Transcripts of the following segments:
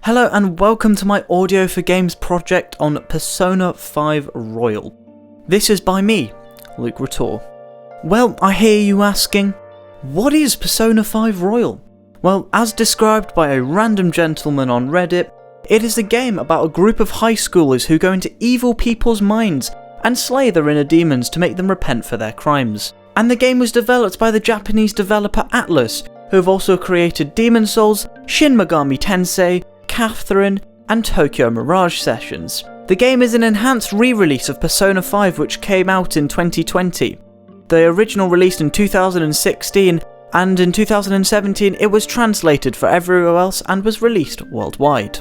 Hello and welcome to my Audio for Games project on Persona 5 Royal. This is by me, Luke Rator. Well, I hear you asking, what is Persona 5 Royal? Well, as described by a random gentleman on Reddit, it is a game about a group of high schoolers who go into evil people's minds and slay their inner demons to make them repent for their crimes. And the game was developed by the Japanese developer Atlus, who have also created Demon Souls, Shin Megami Tensei, Catherine, and Tokyo Mirage Sessions. The game is an enhanced re-release of Persona 5 which came out in 2020. The original released in 2016, and in 2017 it was translated for everywhere else and was released worldwide.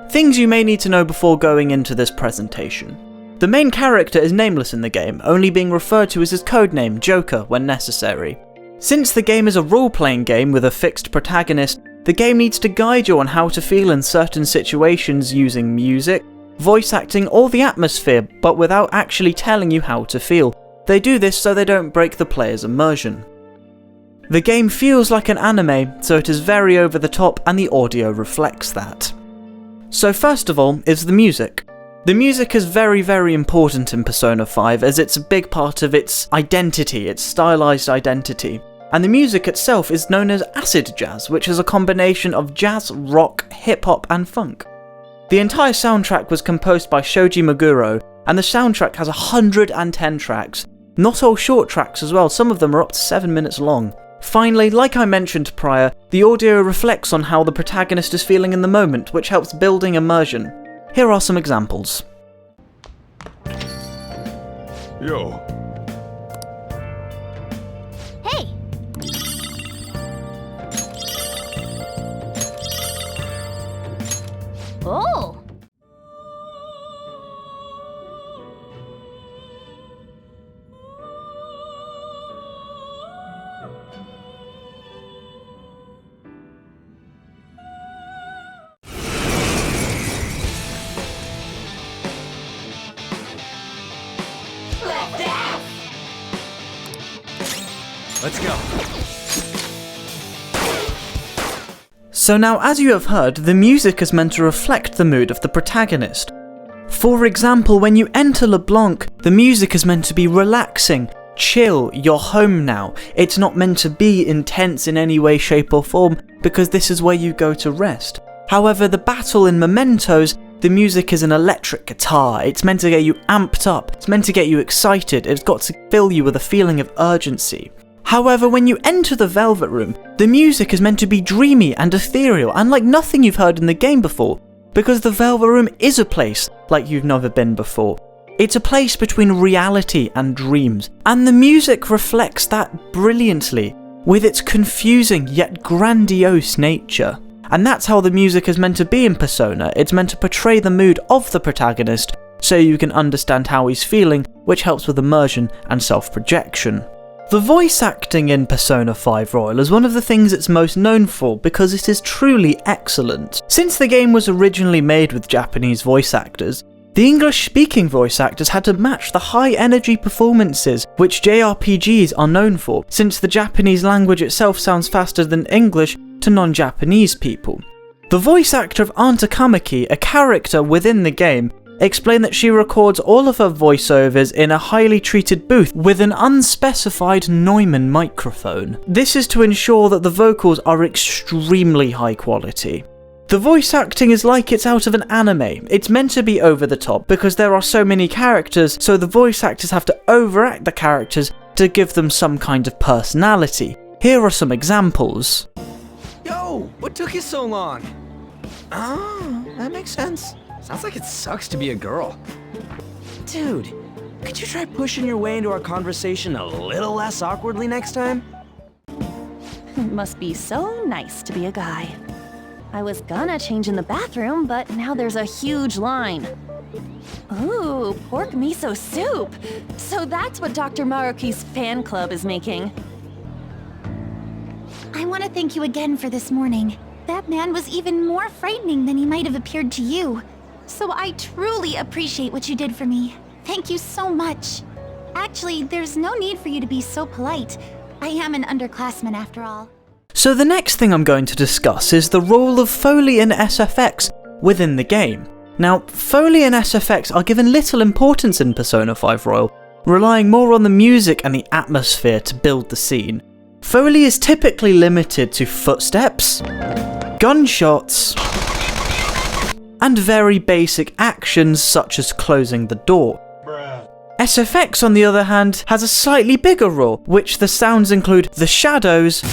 Things you may need to know before going into this presentation. The main character is nameless in the game, only being referred to as his codename Joker when necessary. Since the game is a role-playing game with a fixed protagonist, the game needs to guide you on how to feel in certain situations using music, voice acting, or the atmosphere, but without actually telling you how to feel. They do this so they don't break the player's immersion. The game feels like an anime, so it is very over the top and the audio reflects that. So first of all is the music. The music is very important in Persona 5 as it's a big part of its identity, its stylized identity. And the music itself is known as acid jazz, which is a combination of jazz, rock, hip-hop and funk. The entire soundtrack was composed by Shoji Meguro, and the soundtrack has 110 tracks. Not all short tracks as well, some of them are up to 7 minutes long. Finally, like I mentioned prior, the audio reflects on how the protagonist is feeling in the moment, which helps building immersion. Here are some examples. Yo. Hey! Oh! Let's go. So now, as you have heard, the music is meant to reflect the mood of the protagonist. For example, when you enter LeBlanc, the music is meant to be relaxing, chill, you're home now. It's not meant to be intense in any way, shape or form, because this is where you go to rest. However, the battle in Mementos, the music is an electric guitar. It's meant to get you amped up, it's meant to get you excited, it's got to fill you with a feeling of urgency. However, when you enter the Velvet Room, the music is meant to be dreamy and ethereal and like nothing you've heard in the game before, because the Velvet Room is a place like you've never been before. It's a place between reality and dreams, and the music reflects that brilliantly, with its confusing yet grandiose nature. And that's how the music is meant to be in Persona. It's meant to portray the mood of the protagonist, so you can understand how he's feeling, which helps with immersion and self-projection. The voice acting in Persona 5 Royal is one of the things it's most known for because it is truly excellent. Since the game was originally made with Japanese voice actors, the English-speaking voice actors had to match the high-energy performances which JRPGs are known for, since the Japanese language itself sounds faster than English to non-Japanese people. The voice actor of Anta Kamaki, a character within the game, explained that she records all of her voiceovers in a highly treated booth with an unspecified Neumann microphone. This is to ensure that the vocals are extremely high quality. The voice acting is like it's out of an anime. It's meant to be over the top because there are so many characters, so the voice actors have to overact the characters to give them some kind of personality. Here are some examples. Yo, what took you so long? Oh, that makes sense. Sounds like it sucks to be a girl. Dude, could you try pushing your way into our conversation a little less awkwardly next time? It must be so nice to be a guy. I was gonna change in the bathroom, but now there's a huge line. Ooh, pork miso soup! So that's what Dr. Maruki's fan club is making. I want to thank you again for this morning. That man was even more frightening than he might have appeared to you. So I truly appreciate what you did for me. Thank you so much. Actually, there's no need for you to be so polite. I am an underclassman after all. So the next thing I'm going to discuss is the role of Foley in SFX within the game. Now, Foley and SFX are given little importance in Persona 5 Royal, relying more on the music and the atmosphere to build the scene. Foley is typically limited to footsteps, gunshots, and very basic actions such as closing the door. SFX, on the other hand, has a slightly bigger role, which the sounds include the shadows,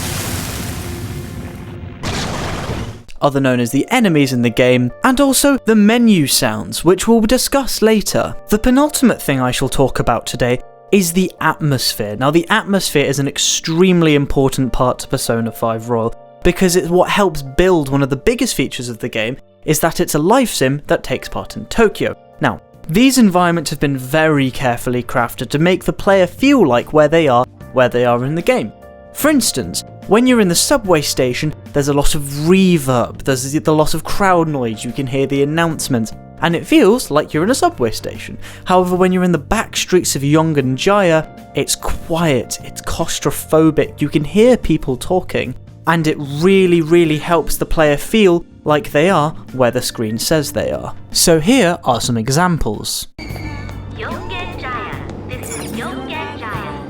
other known as the enemies in the game, and also the menu sounds, which we'll discuss later. The penultimate thing I shall talk about today is the atmosphere. Now, the atmosphere is an extremely important part to Persona 5 Royal, because it's what helps build one of the biggest features of the game, is that it's a life sim that takes part in Tokyo. Now, these environments have been very carefully crafted to make the player feel like where they are in the game. For instance, when you're in the subway station, there's a lot of reverb, there's a lot of crowd noise, you can hear the announcements, and it feels like you're in a subway station. However, when you're in the back streets of Yongan Jaya, it's quiet, it's claustrophobic, you can hear people talking, and it really helps the player feel like they are where the screen says they are. So here are some examples. Yongan Jaya. This is Yongan Jaya.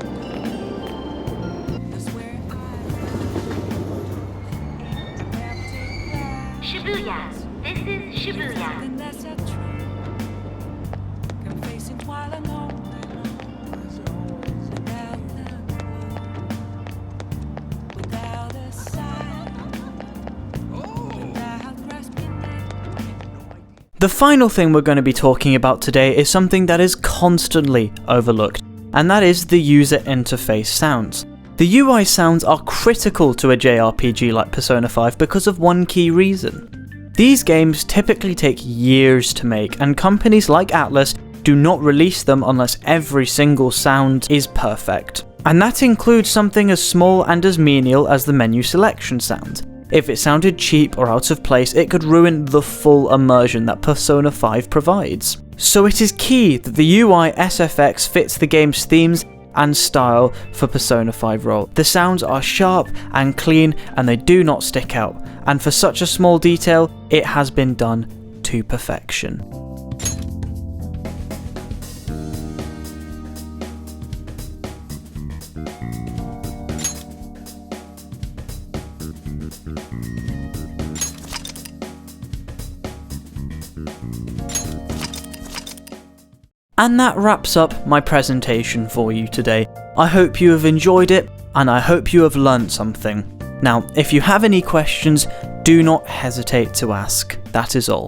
Shibuya. This is Shibuya. The final thing we're going to be talking about today is something that is constantly overlooked, and that is the user interface sounds. The UI sounds are critical to a JRPG like Persona 5 because of one key reason. These games typically take years to make, and companies like Atlus do not release them unless every single sound is perfect. And that includes something as small and as menial as the menu selection sound. If it sounded cheap or out of place, it could ruin the full immersion that Persona 5 provides. So it is key that the UI SFX fits the game's themes and style for Persona 5 Royal. The sounds are sharp and clean, and they do not stick out, and for such a small detail, it has been done to perfection. And that wraps up my presentation for you today. I hope you have enjoyed it, and I hope you have learned something. Now, if you have any questions, do not hesitate to ask. That is all.